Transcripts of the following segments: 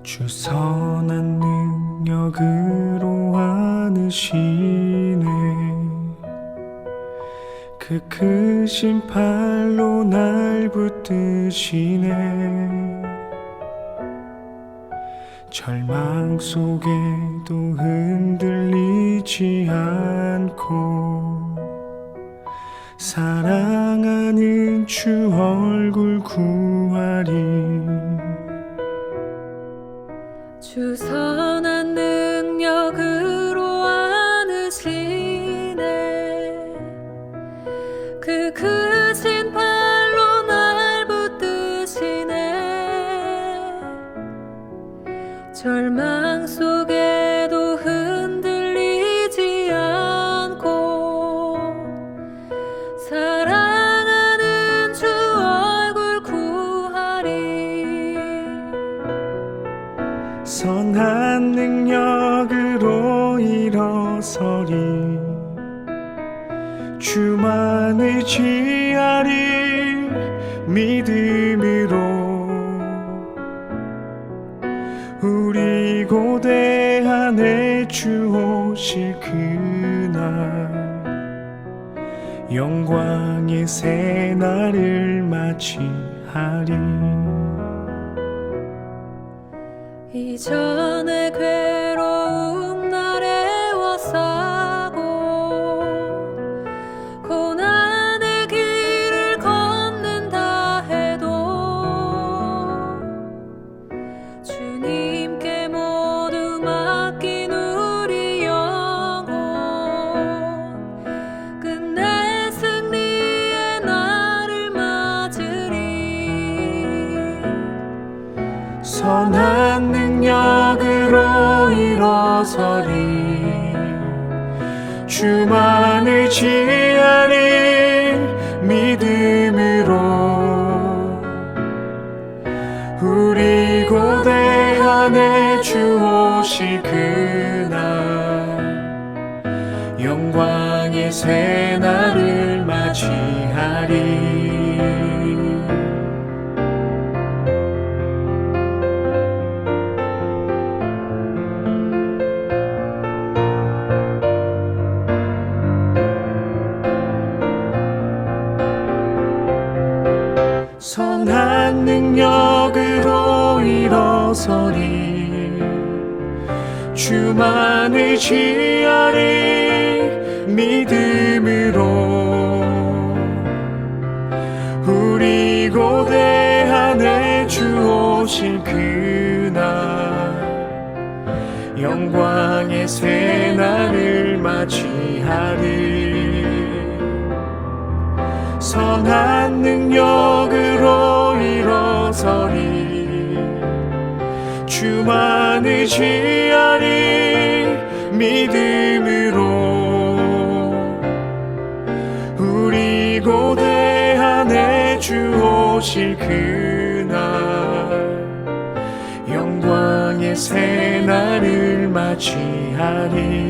주 선한 능력으로 안으시네. 그 크신 팔로 날 붙드시네. 절망 속에도 흔들리지 않고 사랑하는 주 얼굴 구하리. 주 선한 능력으로 안으시네. 그 크신 팔로 날 붙드시네. 절망 속에도 흔들리지 않고 사랑하는 주 얼굴 구하리. 선한 능력으로 일어서리. 주만 의지하리. 믿음으로 우리 고대 안에 주 오실 그날 영광의 새날을 맞이하리. 이전의 괴로움 날 애워싸고 고난의 길을 걷는다 해도 주님께 모두 맡긴 우리 영혼 끝내 승리의 날을 맞으리. 선한 능력으로 일어서리. 주만 의지하리. 믿음으로 우리 고대 안에 주 오실 그날 영광의 새날을 맞이하리. 선한 능력으로 일어서리. 주만 의지하리. 믿음으로 우리 고대 안에 주 오실 그날 영광의 새날을 맞이하리. 선한 능력으로 일어서리. 주만 의지하리. 믿음으로 우리 고대 안에 주 오실 그날 영광의 새날을 맞이하리.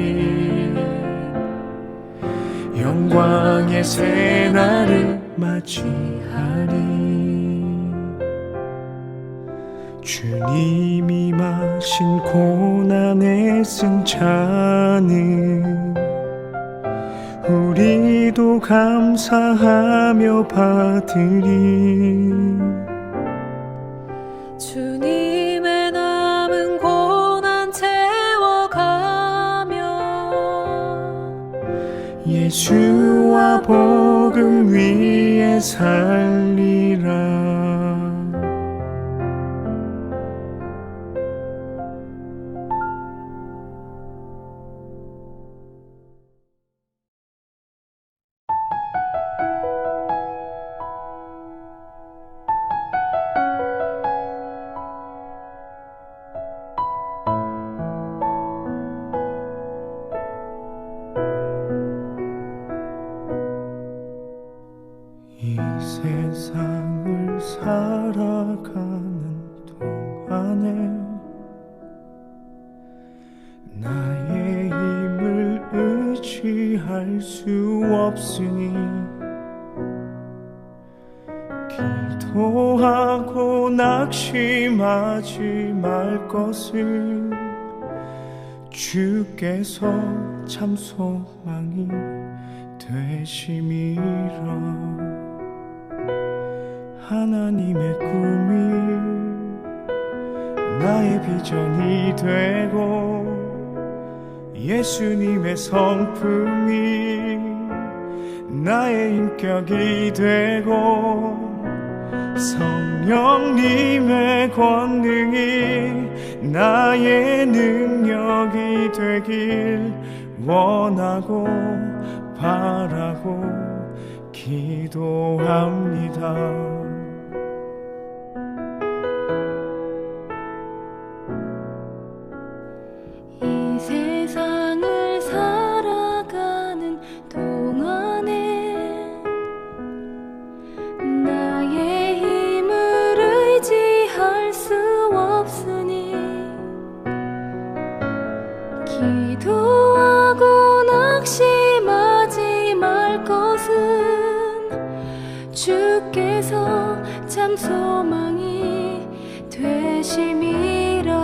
영광의 새날을 맞이하리. 주님이 마신 고난의 승차는 우리도 감사하며 받으리. 주님의 남은 고난 채워가며 예수와 복음 위에 살리라. 이 세상을 살아가는 동안에 나의 힘을 의지할 수 없으니 기도하고 낙심하지 말 것은 주께서 참 소망이 되심이라. 하나님의 꿈이 나의 비전이 되고 예수님의 성품이 나의 인격이 되고 성령님의 권능이 나의 능력이 되길 원하고 바라고 기도합니다. 이 세상을 살아가는 동안에 나의 힘을 의지할 수 없으니 기도하고 낙심하지 말 것은 주께서 참 소망이 되심이라.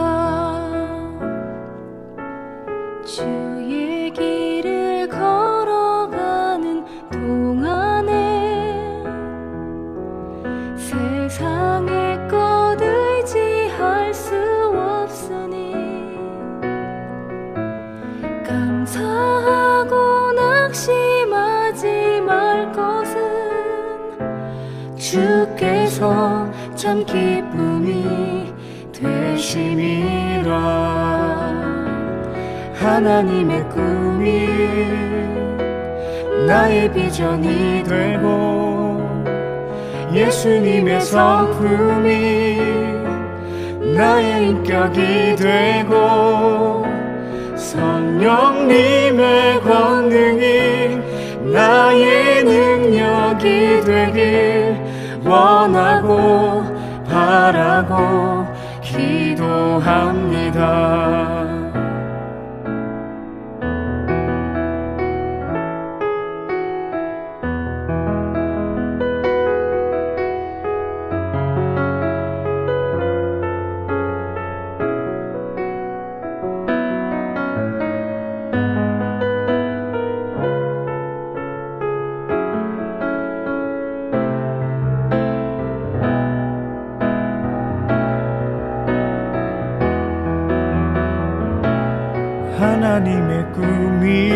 주의 길을 걸어가는 동안에 세상의 것 의지할 수 없으니 감사하고 낙심하지 말 것은 주께서 참 기쁨이 되심이라. 하나님의 꿈이 나의 비전이 되고 예수님의 성품이 나의 인격이 되고 성령님의 권능이 나의 능력이 되길 원하고 바라고 기도합니다. 하나님의 꿈이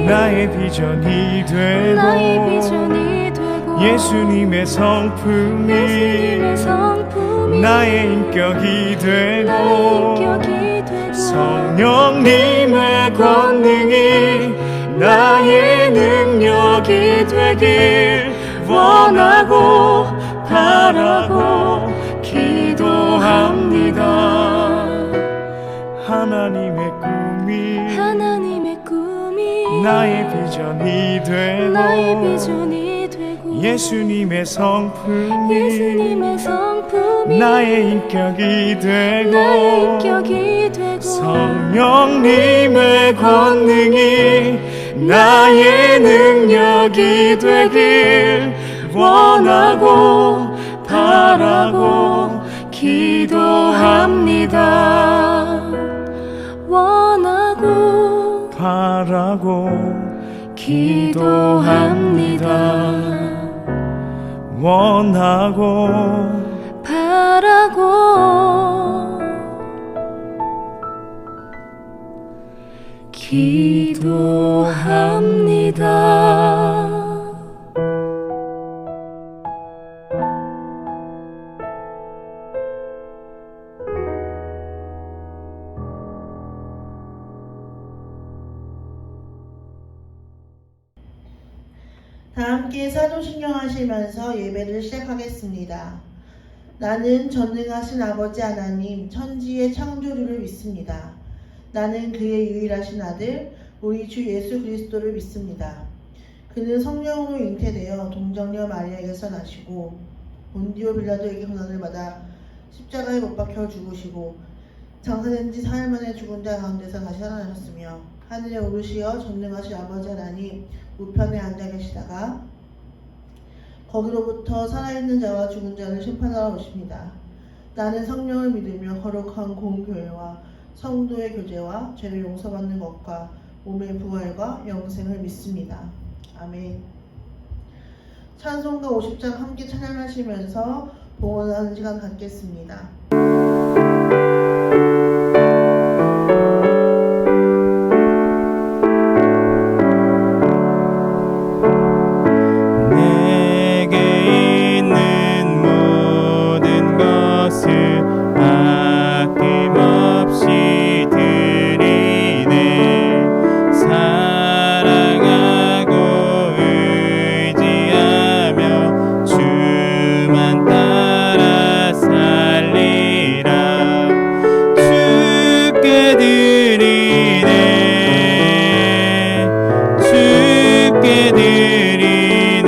나의 비전이 되고 예수님의 성품이 나의 인격이 되고 성령님의 권능이 나의 능력이 되길 원하고 바라고 기도합니다. 하나님의 꿈이 나의 비전이 되고 예수님의 성품이 나의 인격이 되고 성령님의 권능이 나의 능력이 되길 원하고 바라고 기도합니다. 원하고 바라고 기도합니다. 원하고 바라고 기도합니다. 다 함께 사도신경 하시면서 예배를 시작하겠습니다. 나는 전능하신 아버지 하나님 천지의 창조주를 믿습니다. 나는 그의 유일하신 아들 우리 주 예수 그리스도를 믿습니다. 그는 성령으로 잉태되어 동정녀 마리아에게서 나시고 본디오 빌라도에게 고난을 받아 십자가에 못 박혀 죽으시고 장사된 지 사흘 만에 죽은 자 가운데서 다시 살아나셨으며 하늘에 오르시어 전능하신 아버지 하나님 우편에 앉아 계시다가 거기로부터 살아있는 자와 죽은 자를 심판하러 오십니다. 나는 성령을 믿으며 거룩한 공교회와 성도의 교제와 죄를 용서받는 것과 몸의 부활과 영생을 믿습니다. 아멘. 찬송가 50장 함께 찬양하시면서 봉헌하는 시간 갖겠습니다. 내게 있는 모든 것을 아낌없이 드리네. 사랑하고 의지하며 주만 따라 살리라. 주께 드리네. 주께 드리네.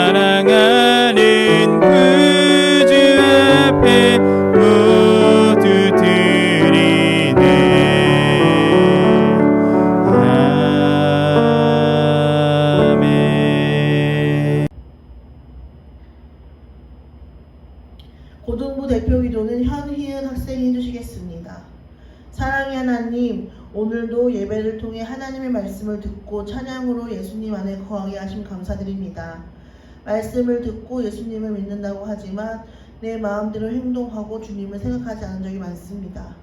사랑하는 구주 앞에 모두 드리네. 아멘. 고등부 대표 기도는 현희은 학생이 해주시겠습니다. 사랑의 하나님, 오늘도 예배를 통해 하나님의 말씀을 듣고 찬양으로 예수님 안에 거하게 하심 감사드립니다. 말씀을 듣고 예수님을 믿는다고 하지만 내 마음대로 행동하고 주님을 생각하지 않은 적이 많습니다.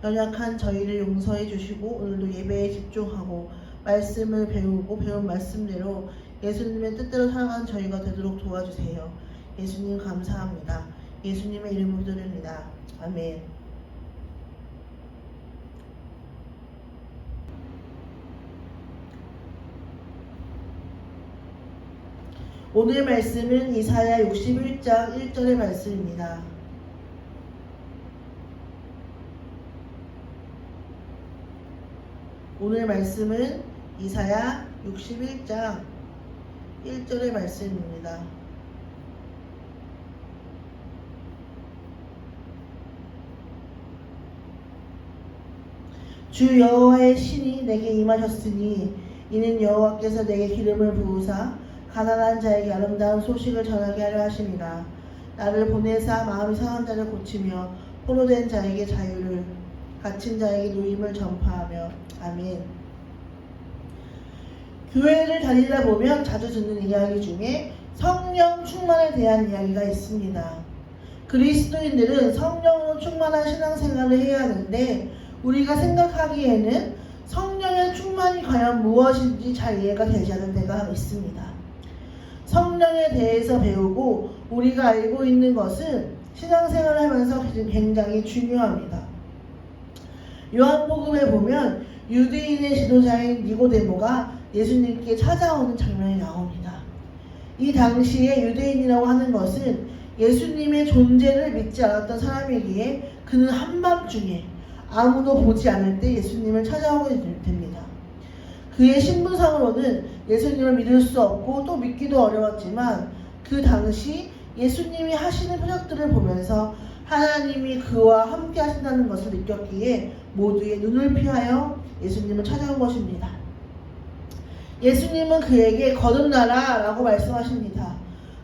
연약한 저희를 용서해 주시고 오늘도 예배에 집중하고 말씀을 배우고 배운 말씀대로 예수님의 뜻대로 살아가는 저희가 되도록 도와주세요. 예수님 감사합니다. 예수님의 이름으로 기도드립니다. 아멘. 오늘 말씀은 이사야 61장 1절의 말씀입니다. 오늘 말씀은 이사야 61장 1절의 말씀입니다. 주 여호와의 신이 내게 임하셨으니 이는 여호와께서 내게 기름을 부으사 가난한 자에게 아름다운 소식을 전하게 하려 하심이라. 나를 보내사 마음이 상한 자를 고치며 포로된 자에게 자유를, 갇힌 자에게 노임을 전파하며. 아멘. 교회를 다니다 보면 자주 듣는 이야기 중에 성령 충만에 대한 이야기가 있습니다. 그리스도인들은 성령으로 충만한 신앙생활을 해야 하는데 우리가 생각하기에는 성령의 충만이 과연 무엇인지 잘 이해가 되지 않는 데가 있습니다. 성령에 대해서 배우고 우리가 알고 있는 것은 신앙생활을 하면서 굉장히 중요합니다. 요한복음에 보면 유대인의 지도자인 니고데모가 예수님께 찾아오는 장면이 나옵니다. 이 당시에 유대인이라고 하는 것은 예수님의 존재를 믿지 않았던 사람이기에 그는 한밤중에 아무도 보지 않을 때 예수님을 찾아오게 됩니다. 그의 신분상으로는 예수님을 믿을 수 없고 또 믿기도 어려웠지만 그 당시 예수님이 하시는 표적들을 보면서 하나님이 그와 함께 하신다는 것을 느꼈기에 모두의 눈을 피하여 예수님을 찾아온 것입니다. 예수님은 그에게 거듭나라 라고 말씀하십니다.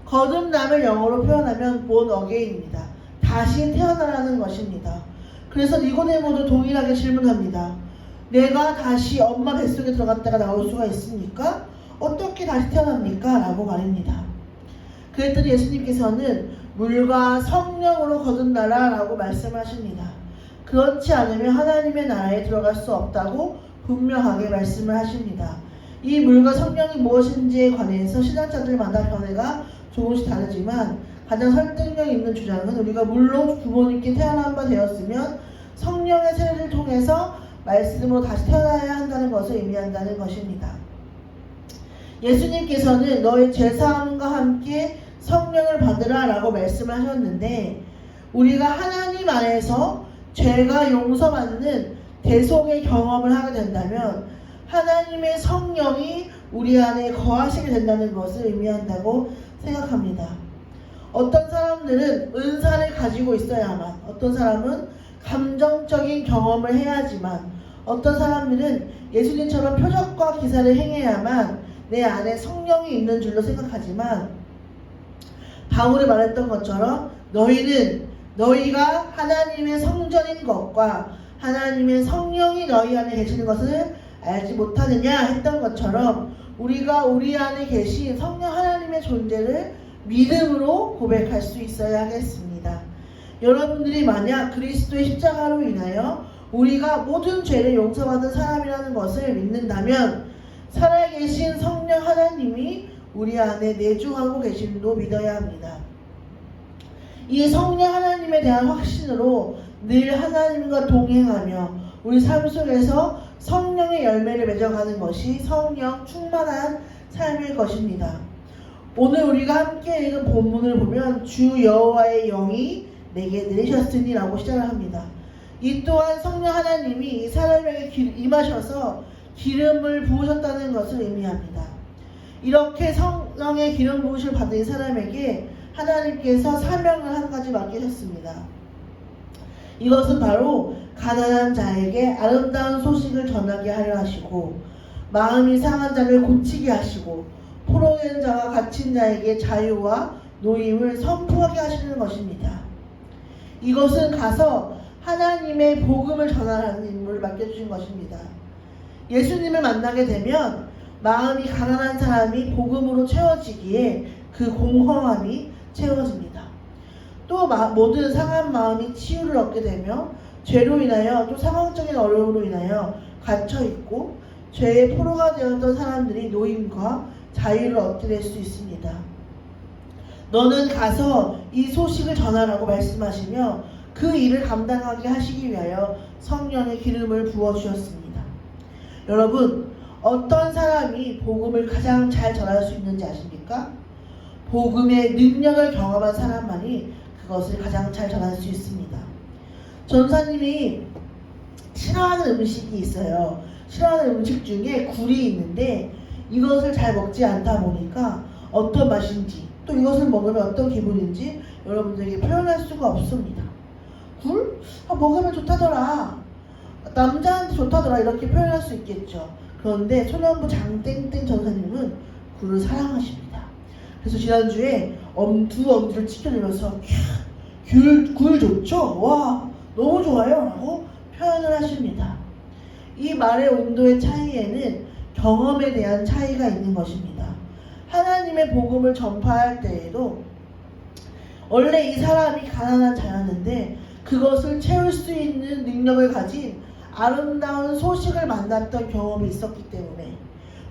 거듭남을 영어로 표현하면 born again입니다. 다시 태어나라는 것입니다. 그래서 니고데모도 동일하게 질문합니다. 내가 다시 엄마 뱃속에 들어갔다가 나올 수가 있습니까? 어떻게 다시 태어납니까? 라고 말합니다. 그랬더니 예수님께서는 물과 성령으로 거듭나라 라고 말씀하십니다. 그렇지 않으면 하나님의 나라에 들어갈 수 없다고 분명하게 말씀을 하십니다. 이 물과 성령이 무엇인지에 관해서 신학자들마다 견해가 조금씩 다르지만 가장 설득력 있는 주장은 우리가 물로 부모님께 태어난 바 되었으면 성령의 세례를 통해서 말씀으로 다시 태어나야 한다는 것을 의미한다는 것입니다. 예수님께서는 너의 죄사함과 함께 성령을 받으라 라고 말씀을 하셨는데 우리가 하나님 안에서 죄가 용서받는 대속의 경험을 하게 된다면 하나님의 성령이 우리 안에 거하시게 된다는 것을 의미한다고 생각합니다. 어떤 사람들은 은사를 가지고 있어야만, 어떤 사람은 감정적인 경험을 해야지만, 어떤 사람들은 예수님처럼 표적과 기사를 행해야만 내 안에 성령이 있는 줄로 생각하지만 바울이 말했던 것처럼 너희가 하나님의 성전인 것과 하나님의 성령이 너희 안에 계시는 것을 알지 못하느냐 했던 것처럼 우리가 우리 안에 계신 성령 하나님의 존재를 믿음으로 고백할 수 있어야 하겠습니다. 여러분들이 만약 그리스도의 십자가로 인하여 우리가 모든 죄를 용서받은 사람이라는 것을 믿는다면 살아계신 성령 하나님이 우리 안에 내주하고 계심도 믿어야 합니다. 이 성령 하나님에 대한 확신으로 늘 하나님과 동행하며 우리 삶 속에서 성령의 열매를 맺어가는 것이 성령 충만한 삶일 것입니다. 오늘 우리가 함께 읽은 본문을 보면 주 여호와의 영이 내게 내리셨으니 라고 시작을 합니다. 이 또한 성령 하나님이 이 사람에게 임하셔서 기름을 부으셨다는 것을 의미합니다. 이렇게 성령의 기름 부으심을 받은 이 사람에게 하나님께서 사명을 한 가지 맡기셨습니다. 이것은 바로 가난한 자에게 아름다운 소식을 전하게 하려 하시고 마음이 상한 자를 고치게 하시고 포로된 자와 갇힌 자에게 자유와 노임을 선포하게 하시는 것입니다. 이것은 가서 하나님의 복음을 전하라는 임무를 맡겨주신 것입니다. 예수님을 만나게 되면 마음이 가난한 사람이 복음으로 채워지기에 그 공허함이 채워집니다. 또 모든 상한 마음이 치유를 얻게 되며 죄로 인하여 또 상황적인 어려움으로 인하여 갇혀있고 죄의 포로가 되었던 사람들이 노임과 자유를 얻게 될 수 있습니다. 너는 가서 이 소식을 전하라고 말씀하시며 그 일을 감당하게 하시기 위하여 성령의 기름을 부어주셨습니다. 여러분, 어떤 사람이 복음을 가장 잘 전할 수 있는지 아십니까? 복음의 능력을 경험한 사람만이 그것을 가장 잘 전할 수 있습니다. 전사님이 싫어하는 음식이 있어요. 싫어하는 음식 중에 굴이 있는데 이것을 잘 먹지 않다 보니까 어떤 맛인지 또 이것을 먹으면 어떤 기분인지 여러분들에게 표현할 수가 없습니다. 굴? 먹으면 좋다더라. 남자한테 좋다더라. 이렇게 표현할 수 있겠죠. 그런데 소년부 장땡땡 전사님은 굴을 사랑하십니다. 그래서 지난주에 두 엄지를 치켜들면서 굴 좋죠? 와 너무 좋아요 라고 표현을 하십니다. 이 말의 온도의 차이에는 경험에 대한 차이가 있는 것입니다. 하나님의 복음을 전파할 때에도 원래 이 사람이 가난한 자였는데 그것을 채울 수 있는 능력을 가진 아름다운 소식을 만났던 경험이 있었기 때문에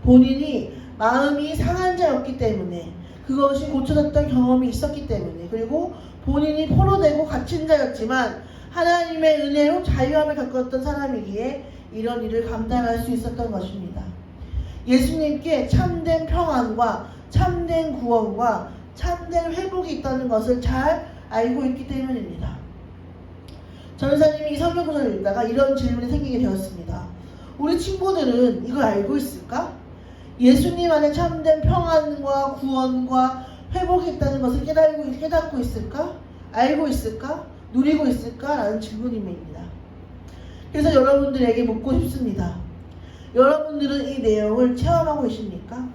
본인이 마음이 상한 자였기 때문에 그것이 고쳐졌던 경험이 있었기 때문에 그리고 본인이 포로되고 갇힌 자였지만 하나님의 은혜로 자유함을 겪었던 사람이기에 이런 일을 감당할 수 있었던 것입니다. 예수님께 참된 평안과 참된 구원과 참된 회복이 있다는 것을 잘 알고 있기 때문입니다. 전사님이 이 성경구절을 읽다가 이런 질문이 생기게 되었습니다. 우리 친구들은 이걸 알고 있을까? 예수님 안에 참된 평안과 구원과 회복이 있다는 것을 깨닫고 있을까? 알고 있을까? 누리고 있을까? 라는 질문입니다. 그래서 여러분들에게 묻고 싶습니다. 여러분들은 이 내용을 체험하고 계십니까?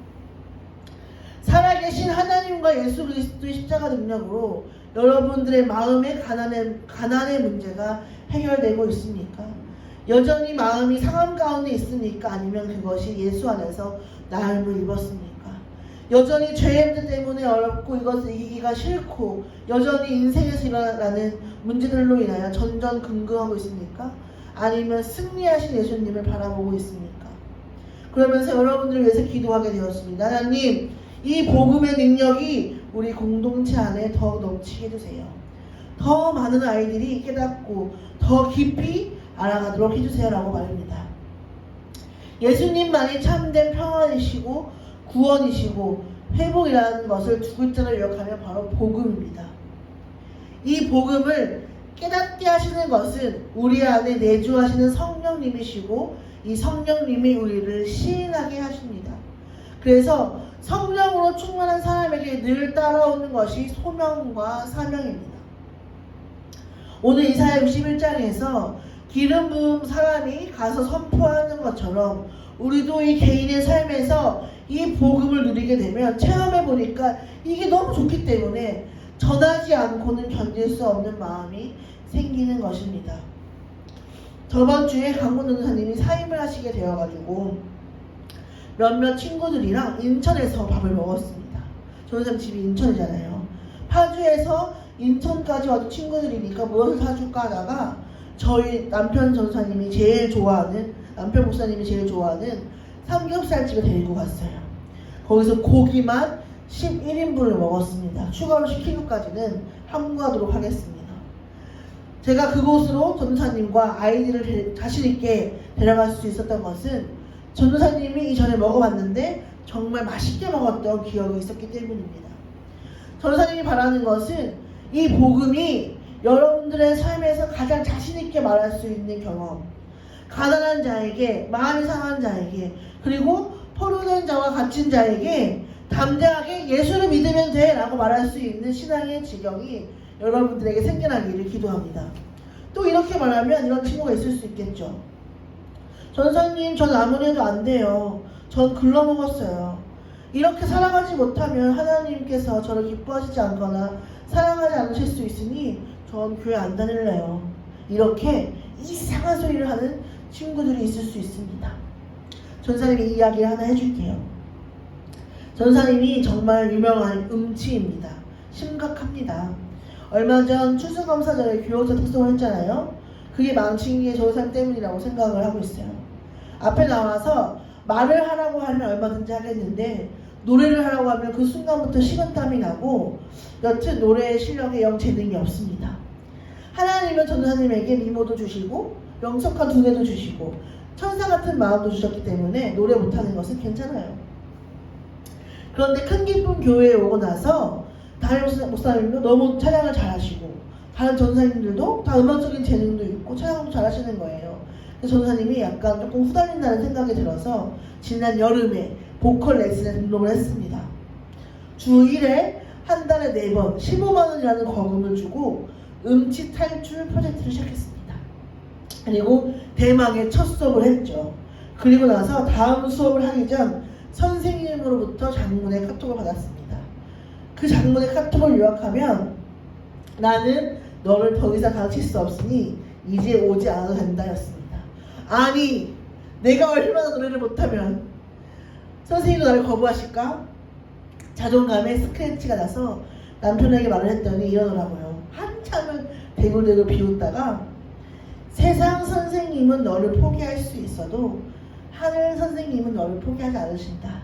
살아계신 하나님과 예수 그리스도의 십자가 능력으로 여러분들의 마음의 가난의 문제가 해결되고 있습니까? 여전히 마음이 상함 가운데 있습니까? 아니면 그것이 예수 안에서 나음을 입었습니까? 여전히 죄의 문제 때문에 어렵고 이것을 이기기가 싫고 여전히 인생에서 일어나는 문제들로 인하여 전전긍긍하고 있습니까? 아니면 승리하신 예수님을 바라보고 있습니까? 그러면서 여러분들을 위해서 기도하게 되었습니다. 하나님, 이 복음의 능력이 우리 공동체 안에 더 넘치게 해주세요. 더 많은 아이들이 깨닫고 더 깊이 알아가도록 해주세요 라고 말합니다. 예수님만이 참된 평안이시고 구원이시고 회복이라는 것을 두 글자로 요약하면 바로 복음입니다. 이 복음을 깨닫게 하시는 것은 우리 안에 내주하시는 성령님이시고 이 성령님이 우리를 시인하게 하십니다. 그래서 성령으로 충만한 사람에게 늘 따라오는 것이 소명과 사명입니다. 오늘 이사야 61장에서 기름 부은 사람이 가서 선포하는 것처럼 우리도 이 개인의 삶에서 이 복음을 누리게 되면 체험해 보니까 이게 너무 좋기 때문에 전하지 않고는 견딜 수 없는 마음이 생기는 것입니다. 저번 주에 강문 전도사님이 사임을 하시게 되어가지고 몇몇 친구들이랑 인천에서 밥을 먹었습니다. 전도사님 집이 인천이잖아요. 파주에서 인천까지 와도 친구들이니까 무엇을 사줄까 하다가 저희 남편 전도사님이 제일 좋아하는, 남편 목사님이 제일 좋아하는 삼겹살집에 데리고 갔어요. 거기서 고기만 11인분을 먹었습니다. 추가로 시킨 것까지는 함구하도록 하겠습니다. 제가 그곳으로 전도사님과 아이들을 자신있게 데려갈 수 있었던 것은 전도사님이 이전에 먹어봤는데 정말 맛있게 먹었던 기억이 있었기 때문입니다. 전도사님이 바라는 것은 이 복음이 여러분들의 삶에서 가장 자신있게 말할 수 있는 경험, 가난한 자에게, 마음이 상한 자에게, 그리고 포로된 자와 갇힌 자에게 담대하게 예수를 믿으면 돼 라고 말할 수 있는 신앙의 지경이 여러분들에게 생겨나기를 기도합니다. 또 이렇게 말하면 이런 친구가 있을 수 있겠죠. 전사님, 전 아무리 해도 안 돼요. 전 글러먹었어요. 이렇게 살아가지 못하면 하나님께서 저를 기뻐하시지 않거나 사랑하지 않으실 수 있으니 전 교회 안 다닐래요. 이렇게 이상한 소리를 하는 친구들이 있을 수 있습니다. 전사님이 이 이야기를 하나 해줄게요. 전사님이 정말 유명한 음치입니다. 심각합니다. 얼마 전 추수검사전에 교역자 특송을 했잖아요. 그게 망친 게 전사님 때문이라고 생각을 하고 있어요. 앞에 나와서 말을 하라고 하면 얼마든지 하겠는데 노래를 하라고 하면 그 순간부터 식은땀이 나고 여튼 노래의 실력에 영 재능이 없습니다. 하나님은 전도사님에게 미모도 주시고 영석한 두뇌도 주시고 천사 같은 마음도 주셨기 때문에 노래 못하는 것은 괜찮아요. 그런데 큰 기쁨 교회에 오고 나서 다른 목사님도 너무 찬양을 잘하시고 다른 전도사님들도 다 음악적인 재능도 있고 찬양도 잘하시는 거예요. 그래서 전도사님이 약간 조금 후달린다는 생각이 들어서 지난 여름에 보컬 레슨에 등록을 했습니다. 주 1회 한 달에 4번 15만원이라는 거금을 주고 음치 탈출 프로젝트를 시작했습니다. 그리고 대망의 첫 수업을 했죠. 그리고 나서 다음 수업을 하기 전 선생님으로부터 장문의 카톡을 받았습니다. 그 장문의 카톡을 요약하면 나는 너를 더 이상 가르칠 수 없으니 이제 오지 않아도 된다 였습니다. 아니 내가 얼마나 노래를 못하면 선생님도 나를 거부하실까? 자존감에 스크래치가 나서 남편에게 말을 했더니 이러더라고요. 한참을 대굴대굴 비웃다가 세상 선생님은 너를 포기할 수 있어도 하늘 선생님은 너를 포기하지 않으신다.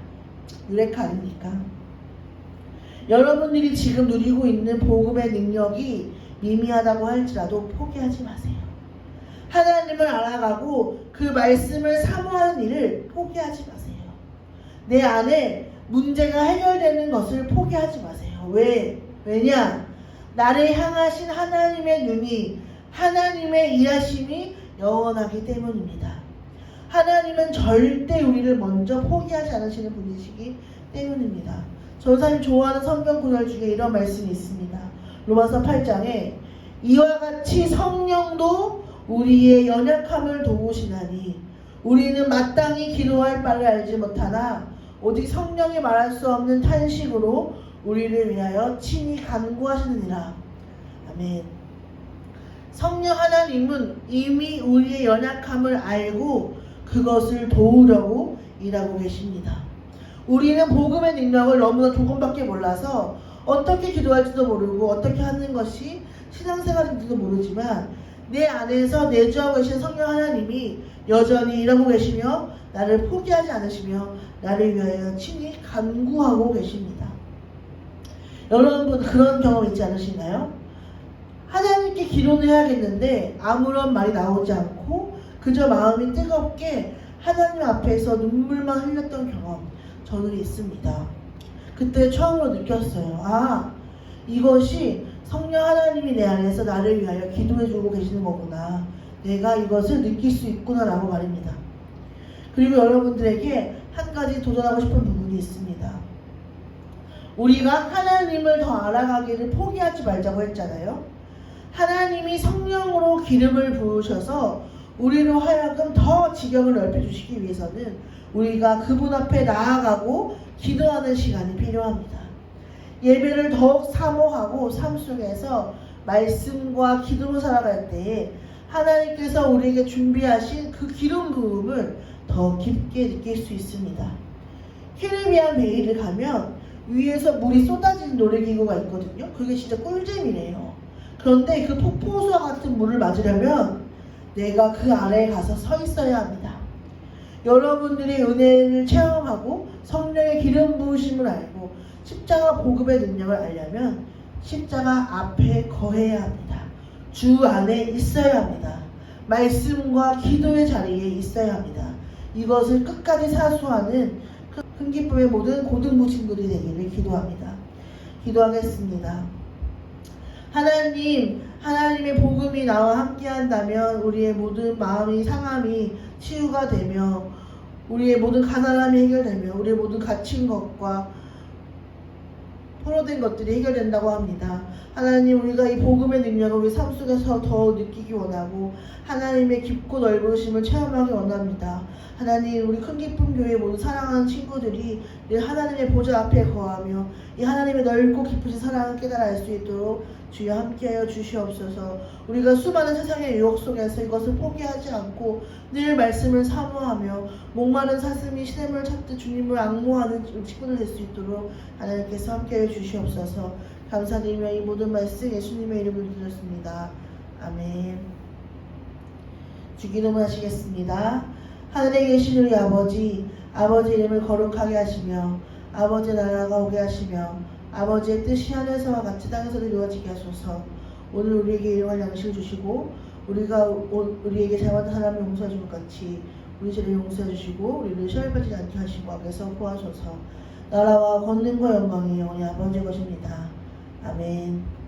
유레카 아닙니까? 여러분들이 지금 누리고 있는 복음의 능력이 미미하다고 할지라도 포기하지 마세요. 하나님을 알아가고 그 말씀을 사모하는 일을 포기하지 마세요. 내 안에 문제가 해결되는 것을 포기하지 마세요. 왜냐? 나를 향하신 하나님의 눈이, 하나님의 일하심이 영원하기 때문입니다. 하나님은 절대 우리를 먼저 포기하지 않으시는 분이시기 때문입니다. 전사님 좋아하는 성경 구절 중에 이런 말씀이 있습니다. 로마서 8장에 이와 같이 성령도 우리의 연약함을 도우시나니 우리는 마땅히 기도할 바를 알지 못하나 오직 성령이 말할 수 없는 탄식으로 우리를 위하여 친히 간구하시느니라. 아멘. 성령 하나님은 이미 우리의 연약함을 알고 그것을 도우려고 일하고 계십니다. 우리는 복음의 능력을 너무나 조금밖에 몰라서 어떻게 기도할지도 모르고 어떻게 하는 것이 신앙생활인지도 모르지만 내 안에서 내주하고 계신 성령 하나님이 여전히 일하고 계시며 나를 포기하지 않으시며 나를 위하여 친히 간구하고 계십니다. 여러분 그런 경험 있지 않으신가요? 하나님께 기도는 해야겠는데 아무런 말이 나오지 않고 그저 마음이 뜨겁게 하나님 앞에서 눈물만 흘렸던 경험 저는 있습니다. 그때 처음으로 느꼈어요. 아, 이것이 성령 하나님이 내 안에서 나를 위하여 기도해주고 계시는 거구나. 내가 이것을 느낄 수 있구나 라고 말입니다. 그리고 여러분들에게 한 가지 도전하고 싶은 부분이 있습니다. 우리가 하나님을 더 알아가기를 포기하지 말자고 했잖아요. 하나님이 성령으로 기름을 부으셔서 우리로 하여금 더 지경을 넓혀주시기 위해서는 우리가 그분 앞에 나아가고 기도하는 시간이 필요합니다. 예배를 더욱 사모하고 삶 속에서 말씀과 기도로 살아갈 때에 하나님께서 우리에게 준비하신 그 기름 부음을 더 깊게 느낄 수 있습니다. 캐리비안 베이를 가면 위에서 물이 쏟아지는 놀이기구가 있거든요. 그게 진짜 꿀잼이래요. 그런데 그 폭포수와 같은 물을 맞으려면 내가 그 아래에 가서 서 있어야 합니다. 여러분들이 은혜를 체험하고 성령의 기름 부으심을 알고 십자가 복음의 능력을 알려면 십자가 앞에 거해야 합니다. 주 안에 있어야 합니다. 말씀과 기도의 자리에 있어야 합니다. 이것을 끝까지 사수하는 큰 기쁨의 모든 고등부 친구들이 되기를 기도합니다. 기도하겠습니다. 하나님, 하나님의 복음이 나와 함께한다면 우리의 모든 마음이 상함이 치유가 되며 우리의 모든 가난함이 해결되며 우리의 모든 갇힌 것과 포로된 것들이 해결된다고 합니다. 하나님, 우리가 이 복음의 능력을 우리 삶 속에서 더 느끼기 원하고 하나님의 깊고 넓으심을 체험하기 원합니다. 하나님, 우리 큰 기쁨 교회 모두 사랑하는 친구들이 늘 하나님의 보좌 앞에 거하며 이 하나님의 넓고 깊으신 사랑을 깨달아 알 수 있도록 주여 함께하여 주시옵소서. 우리가 수많은 세상의 유혹 속에서 이것을 포기하지 않고 늘 말씀을 사모하며 목마른 사슴이 시샘을 찾듯 주님을 앙모하는 친구들 될 수 있도록 하나님께서 함께하여 주시옵소서. 감사드리며 이 모든 말씀 예수님의 이름으로 드렸습니다. 아멘. 주기도문 하시겠습니다. 하늘에 계신 우리 아버지, 아버지 이름을 거룩하게 하시며 아버지 나라가 오게 하시며 아버지의 뜻이 하늘에서와 같이 땅에서도 이루어지게 하소서. 오늘 우리에게 일용할 양식을 주시고 우리에게 잘못한 사람을 용서해 줄 것 같이 우리 죄를 용서해 주시고 우리를 시험에 빠지지 않게 하시고 악에서 구하소서. 나라와 권능과 영광이 영원히 아버지의 것입니다. 아멘.